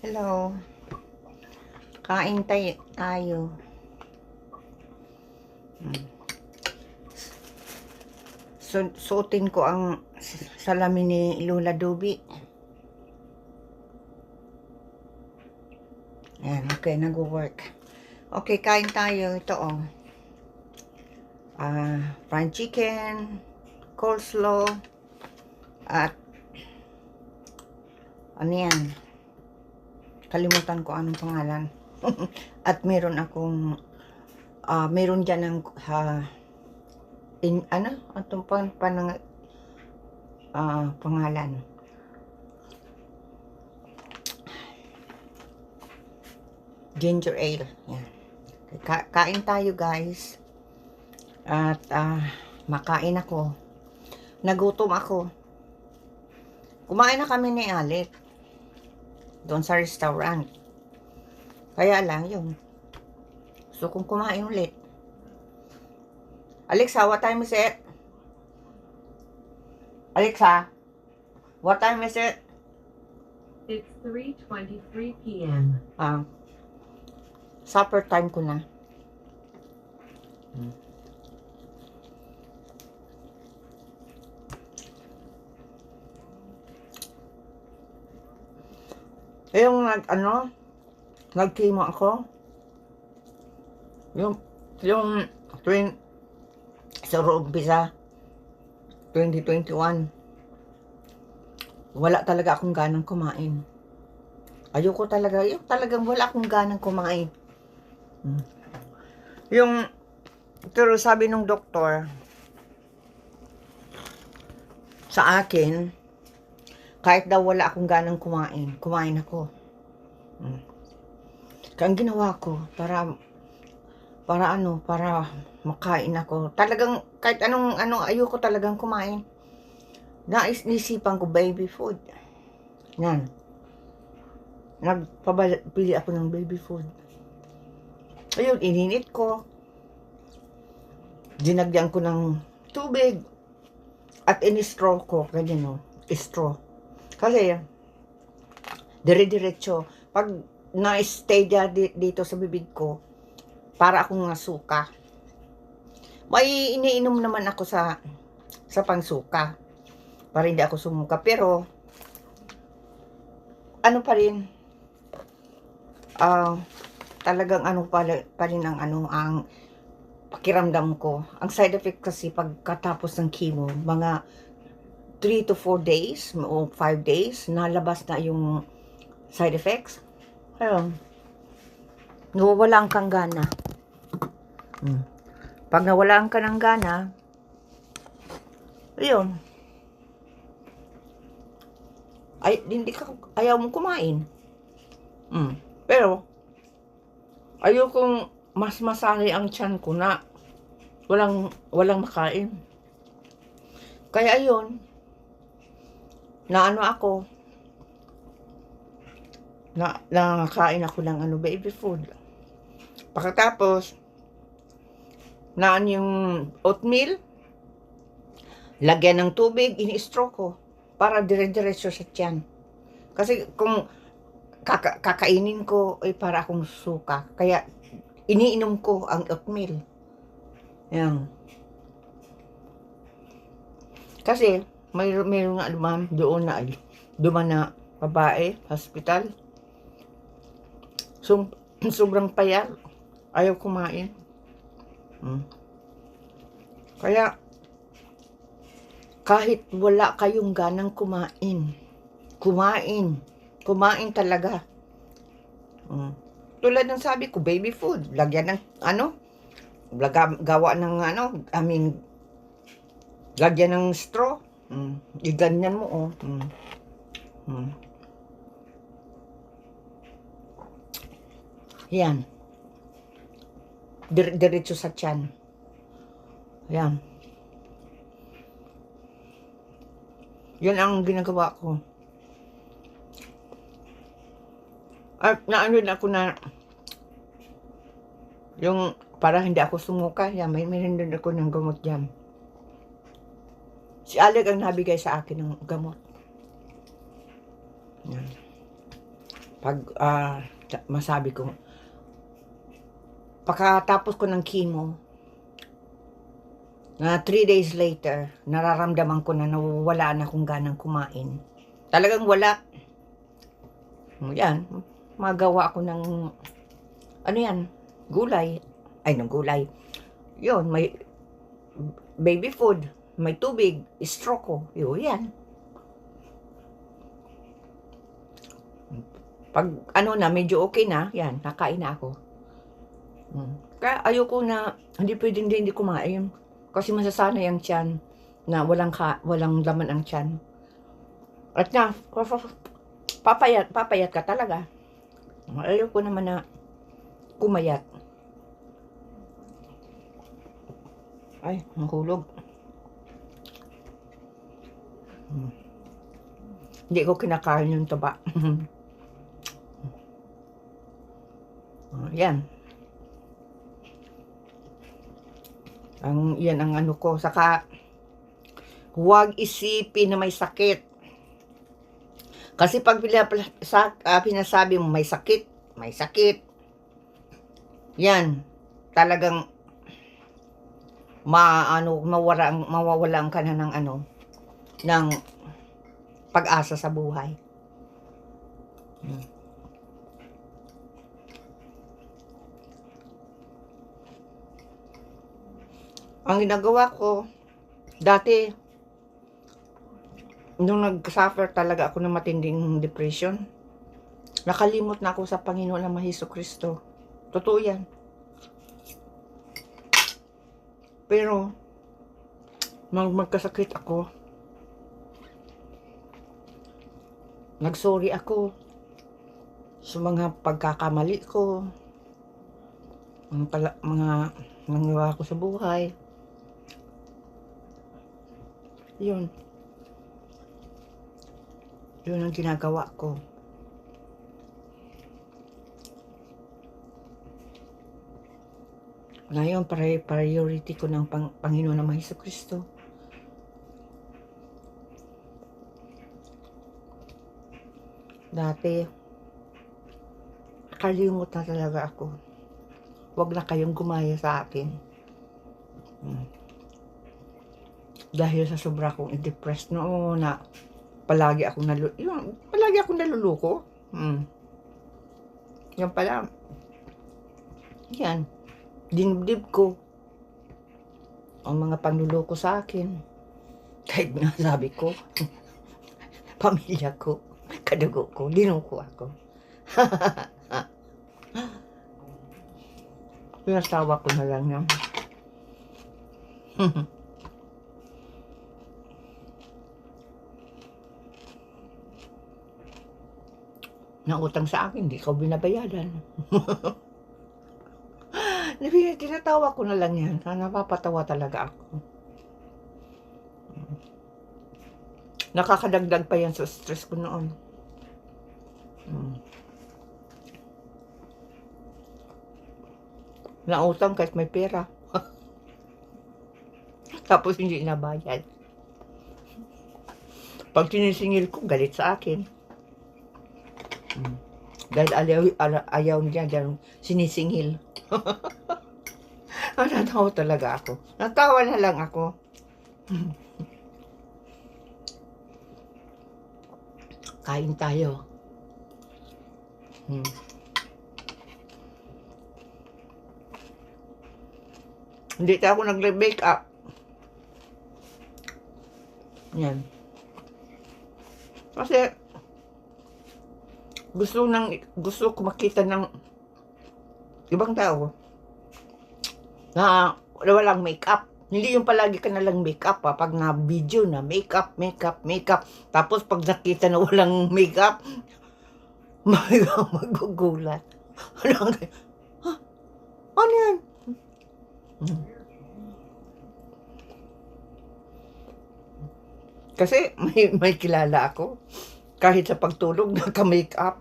Hello. Kain tayo. Suotin ko ang salamin ni Lola Dobi. Ayan, okay, nag-work. Okay, kain tayo. Ito fried chicken, coleslaw, at ano yan? Kalimutan ko anong pangalan. At meron akong meron dyan ng atong pangalan. Ginger ale. Yan. Kain tayo, guys. At makain ako. Nagutom ako. Kumain na kami ni Alec doon sa restaurant. Kaya lang yun. So kung kumain ulit. Alexa, what time is it? Alexa, what time is it? It's 3:23 p.m. Supper time ko na. Yung nag-chemo ako. Yung sa umpisa 2021. Wala talaga akong ganang kumain. Ayoko talaga, yung talagang wala akong ganang kumain. Pero sabi nung doktor sa akin, kahit daw wala akong ganang kumain ako. Kaya ang ginawa ko, para makain ako. Talagang, kahit anong ayoko talagang kumain. Naisipan ko baby food. Yan. Nagpabili ako ng baby food. Ayun, ininit ko. Dinagyan ko ng tubig. At in-straw ko. Ganyan straw. Kasi, dire-diretso. Pag na-stay dito sa bibig ko, para akong nasuka. May iniinom naman ako sa pansuka. Para hindi ako sumuka. Pero, ano pa rin, talagang pa rin ang pakiramdam ko. Ang side effect kasi pagkatapos ng chemo, mga 3 to 4 days o 5 days, nalabas na yung side effects. Ayun. Nawawalan kang gana. Pag nawalan ka ng gana, ayun. Ayaw mong kumain. Pero, ayokong mas masanay ang tiyan ko na walang makain. Kaya ayun, nakain ako ng baby food. Pagkatapos, yung oatmeal, lagyan ng tubig, ini-straw ko para dire-diretso sa tiyan. Kasi kung kakainin ko, para akong suka. Kaya, iniinom ko ang oatmeal. Yan. Kasi, mayroon nga doon na babae, hospital. Sobrang payat. Ayaw kumain. Kaya, kahit wala kayong ganang kumain talaga. Tulad ng sabi ko, baby food, lagyan ng gawa ng lagyan ng straw. Iganyan mo Yan. Diretso sa tiyan. Yan. Yan ang ginagawa ko. At naano ako na yung para hindi ako sumuka. Yan, may din ako ng gamot dyan. Si Alec ang nabigay sa akin ng gamot. Yan. pag masabi ko, pagkatapos ko ng chemo, na 3 days later, nararamdaman ko na nawawala na akong ganang kumain. Talagang wala. Yan, magawa ako ng, ano yan, gulay. Ay, ng gulay. Yun, may baby food, may tubig, straw ko. Yun, yan. Pag ano na, medyo okay na, yan, nakain na ako. Kaya ayoko na, hindi pwedeng hindi kumain. Kasi masasanay ang tiyan na walang laman ang tiyan. At na, papayat ka talaga. Ayoko naman na kumayat. Ay, mahulog. Hindi ko kinakain yung taba. Yan. Yan ang ano ko. Saka, huwag isipin na may sakit. Kasi pag pinasabi mo may sakit. Yan. Talagang mawawalan ka na ng ng pag-asa sa buhay. Ang ginagawa ko, dati, nung nag-suffer talaga ako ng matinding depression, nakalimot na ako sa Panginoon na Jesucristo. Totoo yan. Pero, magkasakit ako, nagsorry ako sa mga pagkakamali ko, mga nangawa ko sa buhay. Yun ang ginagawa ko. Ngayon, priority ko ng Panginoon na Jesucristo. Dati, kalimot na talaga ako. Huwag na kayong gumaya sa akin. Dahil sa sobra kong i-depressed noon na palagi akong naluluko. Yan pala. Yan. Dinibdib ko ang mga panluloko sa akin. Kahit nga sabi ko, pamilya ko, kadugo ko, linuko ako. Pinasawa ko na lang yan. Nautang sa akin, hindi ko binabayaran. Tinatawa ko na lang yan. Napapatawa talaga ako. Nakakadagdag pa yan sa stress ko noon. Nautang kahit may pera. Tapos hindi nabayad. Pag sinisingil ko, galit sa akin. Dahil ayaw niya dahil sinisingil. Natawa talaga ako. Natawa na lang ako. Kain tayo. Hindi ako nag-make up. Yan. Kasi gusto ko makita ng ibang tao na walang makeup. Hindi yung palagi ka nalang makeup pag na video na makeup. Tapos pag nakita na walang makeup, magugulat. Ano yan? Kasi may kilala ako. Kahit sa pagtulog, naka-makeup.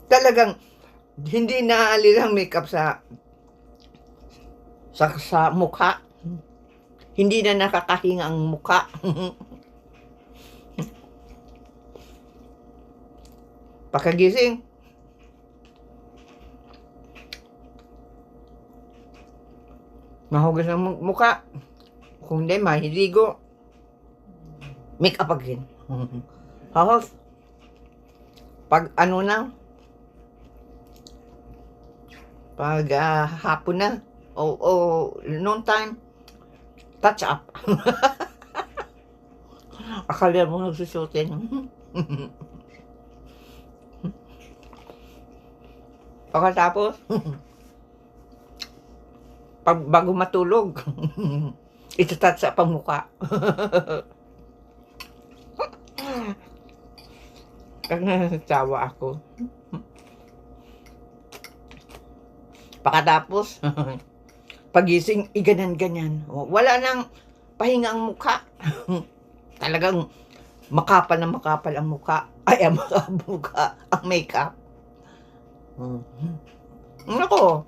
Talagang, hindi naaalis ang makeup sa mukha. Hindi na nakakahinga ang mukha. Pagkagising, mahugas ng mukha. Kung hindi, mahiligo. Make up again. Tapos, pag ano na, pag hapon na, o noon time, touch up. Akala mo nagsusutin. Pagkatapos, pag bago matulog, itatatch up ang mukha. Kaya natawa ako. Pagkatapos, pagising, iganan-ganyan. Wala nang pahinga ang mukha. Talagang makapal na makapal ang mukha. Ay, ang mukha, ang makeup. Ako,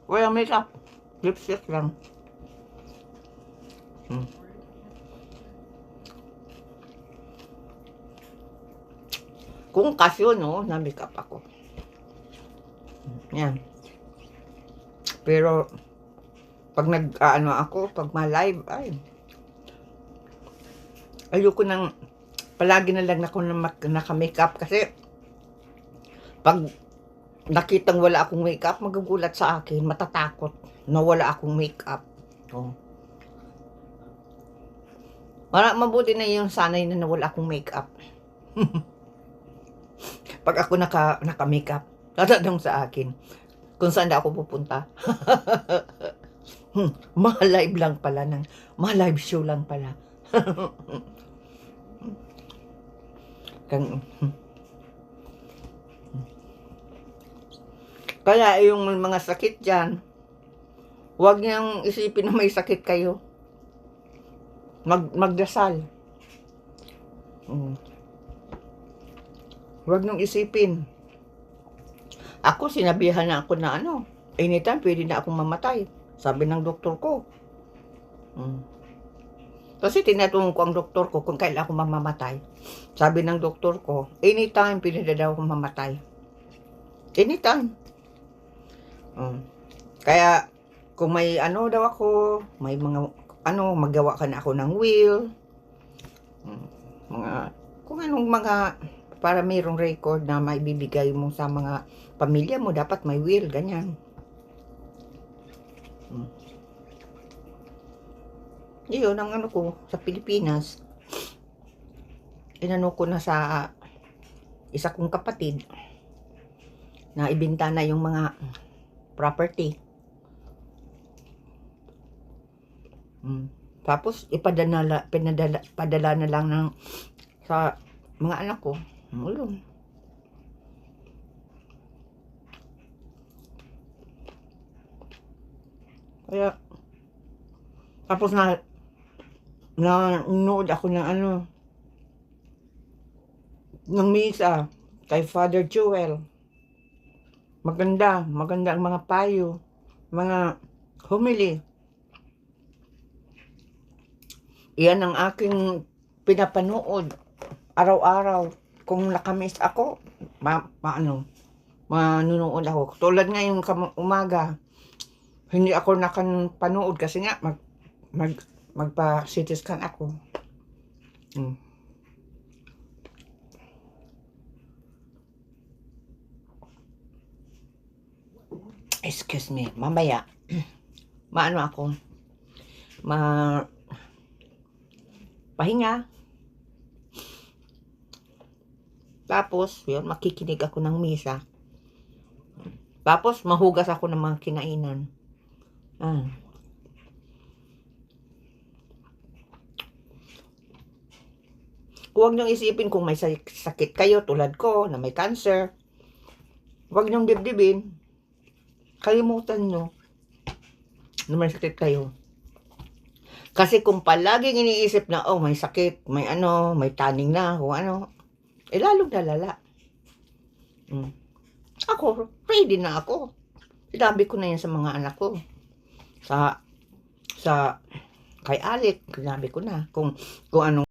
walang makeup. Lipstick lang. Kung kasyo, no, na-makeup ako. Yan. Pero, pag ako, pag ma-live, ay, ayoko nang, palagi na lang ako naka-makeup kasi, pag nakitang wala akong makeup, magugulat sa akin, matatakot na wala akong makeup. Oh. Mabuti na yung sanay na wala akong makeup. Pag ako naka-makeup, tatanong sa akin kung saan ako pupunta. Ma-live lang pala, ma-live show lang pala. Kaya yung mga sakit dyan, huwag niyang isipin na may sakit kayo. Magdasal. Huwag niyong isipin. Ako, sinabihan na ako na anytime pwede na akong mamatay. Sabi ng doktor ko. Kasi tinatanong ko ang doktor ko kung kailan ako mamamatay. Sabi ng doktor ko, anytime pwede na daw akong mamatay. Anytime. Kaya, kung may daw ako, may mga, magawa ka na ako ng will. Kung anong mga, para mayroong record na maibibigay mo sa mga pamilya mo, dapat may will, ganyan. Yun, ang ko, sa Pilipinas, inano ko na sa isa kong kapatid, na ibenta na yung mga property. Tapos, padala na lang sa mga anak ko. Ulong. Kaya, tapos nanood ako ng ng misa kay Father Joel. Maganda ang mga payo, mga homily. Iyan ang aking pinapanood araw-araw. Kung nakamiss ako, manunood ako. Tulad ngayong umaga, hindi ako nakapanood kasi nga magpa-CT scan ako. Excuse me, mamaya ako pahinga. Tapos, yun, makikinig ako ng misa. Tapos, mahugas ako ng mga kinainan. Huwag niyong isipin kung may sakit kayo tulad ko na may cancer. Huwag niyong dibdibin. Kalimutan niyo na may sakit kayo. Kasi kung palaging iniisip na, may sakit, may taning na, kung lalong lalala. Ako, ready na ako. Sinabi ko na yan sa mga anak ko. Kay Alec, sinabi ko na kung anong